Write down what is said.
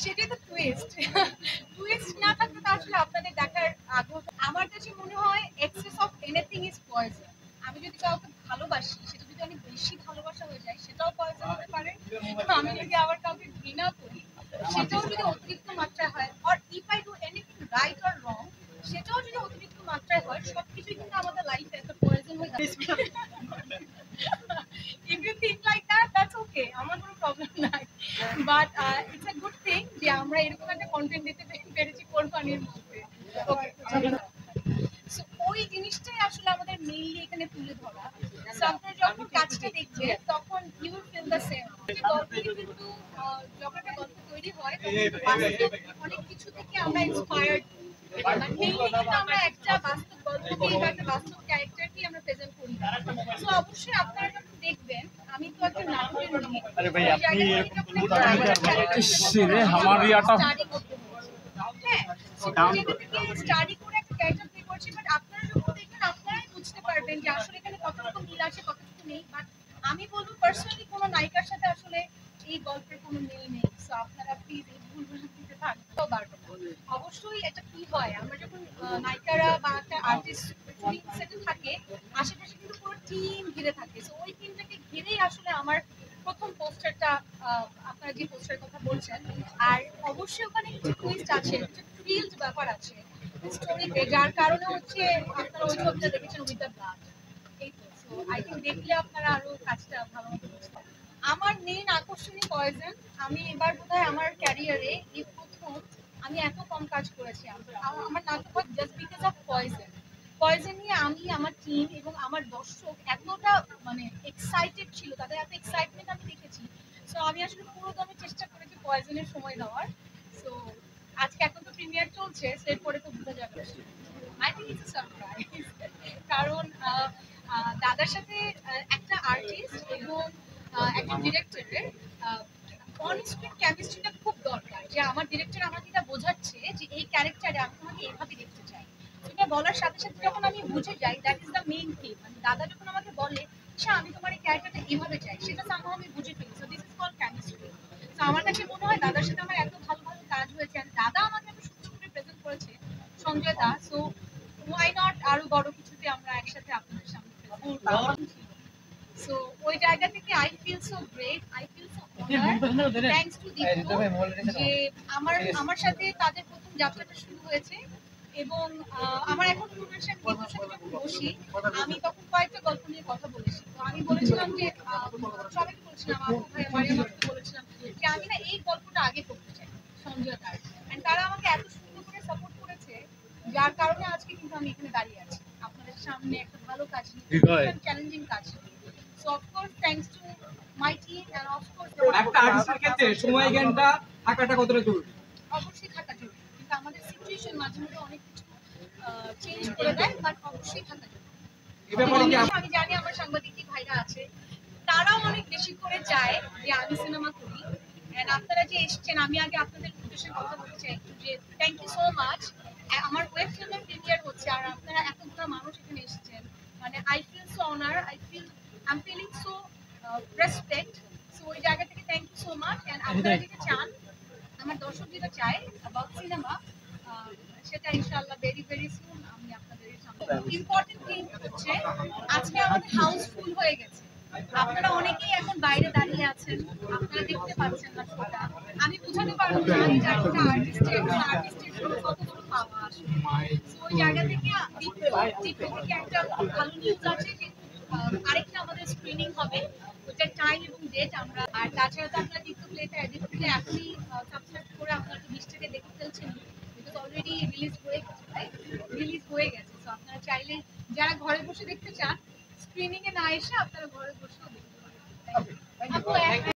সেটাই তো twist. Twist না থাকলে তো আসলে আপনাদের দেখার আগ্রহ। আমার কাছে মনে হয় access of anything is poison. আমি যদি কাউকে ভালোবাসি, সেটা যদি অনেক বেশি ভালোবাসা হয়ে যায়, সেটাও পয়জন হতে পারে। আমি যদি আবার কাউকে ঘৃণা করি, সেটাও যদি অতিরিক্ত মাত্রায় হয়, or if I do anything right or wrong, সেটাও যদি অতিরিক্ত মাত্রায় হয়, সবকিছুই কিন্তু আমাদের লাইফে একটা পয়জন হয়ে যাচ্ছে। If you think like that, that's okay. আমার কোনো প্রবলেম নাই। But it's a good thing যে আমরা এরকম একটা কন্টেন্ট দিতে পেরেছি কোরবানির মধ্যে। ওকে, সো ওই জিনিসটাই আসলে আমাদের মেইনলি এখানে তুলে ধরা। সো আপনারা যখন কাজটা দেখবেন তখন you will feel the same. গল্পটি কিন্তু যখন একটা গল্প তৈরি হয় তখন বাস্তব অনেক কিছু থেকে আমরা ইন্সপায়ার্ড। মেইনলি কিন্তু আমরা একটা বাস্তব গল্পকেই বা একটা বাস্তব ক্যারেক্টারকেই আমরা প্রেজেন্ট করি। সো অবশ্যই আপনারা যখন দেখবেন, আমি তো একটা নাটকের মেয়ে, अरे भाई ওই জায়গা থেকে যখন इससे हमारी आटा স্টাডি করতে হচ্ছে। হ্যাঁ, সো ওই জায়গা থেকে স্টাডি করে একটা ক্যারেক্টার প্লে করছি, বাট আপনারা যখন দেখবেন আপনারাই বুঝতে পারবেন যে আসলে এখানে কতটুকু মিল আছে কতটুকু নেই। বাট আমি বলবো পার্সোনালি কোনো নায়িকার সাথে আসলে এই গল্পের কোনো মিল নেই। সো আপনারা প্লিজ এই ভুলভ্রান্তিতে থাকতেও পারবেন না। অবশ্যই এটা কি হয়, আমরা যখন নায়িকারা বা একটা আর্টিস্ট সেটেল থাকে, আশেপাশে কিন্তু পুরো টিম ঘিরে থাকে। সো ওই টিমটাকে ঘিরেই আসলে আমার প্রথম পোস্টারটা, আপনারা যে পোস্টারের কথা বলছেন, আর অবশ্যই ওখানে কিছু টুইস্ট আছে, কিছু থ্রিলড ব্যাপার আছে স্টোরিতে, যার কারণে হচ্ছে আপনারা ওই ছবিটা দেখেছেন উইথ দ্য ব্লাড। এই তো, সো আই থিঙ্ক দেখলে আপনারা আরো কাজটা ভালো মতো বুঝতে পারবেন। আমার মেইন আকর্ষণই পয়জন। আমি এবার বোধহয় আমার ক্যারিয়ারে এই প্রথম আমি এত কম কাজ করেছি। আমার নাটক হয় just because of poison. Poison নিয়ে আমি, আমার টিম এবং আমার দর্শক এতটা মানে এক্সাইটেড ছিল, তাদের এত এক্সাইটমেন্ট আমি দেখেছি। সো আমি আসলে পুরো দমে চেষ্টা করেছি পয়জনের সময় দেওয়ার। সো আজকে এখন তো প্রিমিয়ার চলছে, সো এরপরে তো বোঝা যাবে। I think it's surprise. কারণ দাদার সাথে একটা আর্টিস্ট এবং একজন ডিরেক্টরের অন স্ক্রিন কেমিস্ট্রিটা খুব দরকার। যে আমার ডিরেক্টর আমাকে এটা বোঝাচ্ছে যে এই ক্যারেক্টারে আমি তোমাকে এভাবে দেখতে চাই। এটা বলার সাথে সাথে যখন আমি বুঝে যাই, that is the main thing. মানে দাদা যখন আমাকে বলে, আচ্ছা আমি তোমার এই ক্যারেক্টারটা এভাবে চাই, সেটা সামহাও আমি বুঝে ফেলি। So this is called chemistry. So আমার কাছে মনে হয় দাদার সাথে আমার এত ভালো ভালো কাজ হয়েছে, আর দাদা আমাকে এত সুন্দর করে প্রেজেন্ট করেছে, সঞ্জয় দা। সো ওয়াই নট আরো বড় কিছুতে আমরা একসাথে আপনাদের সামনে প্রেজেন্ট। সো ওই জায়গা থেকে I feel so great, I feel so honoured, thanks to Dipta, যে আমার সাথে তাদের প্রথম যাত্রাটা শুরু হয়েছে। এবং আমার এখন মনে হচ্ছে আমি দীপ্তর সাথে যখন বসি, আমি তখন কয়েকটা গল্প নিয়ে কথা বলেছি। তো আমি বলেছিলাম যে সবাইকে বলেছিলাম, আপু ভাই মারিয়াম আপুকে বলেছিলাম যে আমি না এই গল্পটা আগে করতে চাই সঞ্জয় দার। এন্ড তারা আমাকে এত সুন্দর করে সাপোর্ট করেছে, যার কারণে আজকে কিন্তু আমি এখানে দাঁড়িয়ে আছি আপনাদের সামনে একটা ভালো কাজ নিয়ে, চ্যালেঞ্জিং কাজ নিয়ে। So of course, thanks to my team and of course একটা আর্টিস্টের ক্ষেত্রে সময় জ্ঞানটা থাকাটা কতটা জরুরি? অবশ্যই থাকা জরুরি। কিন্তু আমাদের সিচুয়েশন মাঝে মধ্যে অনেক কিছু চেঞ্জ করে দেয়, বাট অবশ্যই থাকা জরুরি। আমি জানি আমার সাংবাদিক ভাইরা আছে, তারাও অনেক বেশি করে চায় যে আমি সিনেমা করি। এন্ড আপনারা যে এসেছেন, আমি আগে আপনাদের উদ্দেশ্যে কথা বলতে চাই যে থ্যাংক ইউ সো মাচ। আমার ওয়েব ফিল্মের প্রিমিয়ার হচ্ছে, আর আপনারা এতগুলো মানুষ এখানে এসেছেন। মানে I feel so honour, I am feeling so respect. So ওই জায়গা থেকে thank you so much. And আপনারা যেটা চান, আমার দর্শক যেটা চায় অ্যাবাউট সিনেমা, সেটা ইনশাআল্লাহ ভেরি ভেরি সুন আমি আপনাদের সামনে। ইম্পর্টেন্ট থিং হচ্ছে আজকে আমাদের হাউস ফুল হয়ে গেছে। আপনারা অনেকেই এখন বাইরে দাঁড়িয়ে আছেন, আপনারা দেখতে পাচ্ছেন না সেটা। আমি বুঝাতে পারবো না এই জায়গাটা আর্টিস্টের কতটুকু পাওয়া আসলে। সো ওই জায়গা থেকে দীপ্ত থেকে একটা ভালো নিউজ আছে যে আরেকটা আমাদের স্ক্রিনিং হবে, ওটার টাইম এবং ডেট আমরা। আর তাছাড়া তো আপনারা দীপ্ত প্লেটা এখনই সাবস্ক্রাইব করে আপনারা তো নিশ্চয়ই দেখে ফেলছেন, বিকজ অলরেডি রিলিজ হয়ে গেছে। সো আপনারা চাইলে যারা ঘরে বসে দেখতে চান, স্ক্রিনিং এ না এসে আপনারা ঘরে বসেও দেখতে পারেন।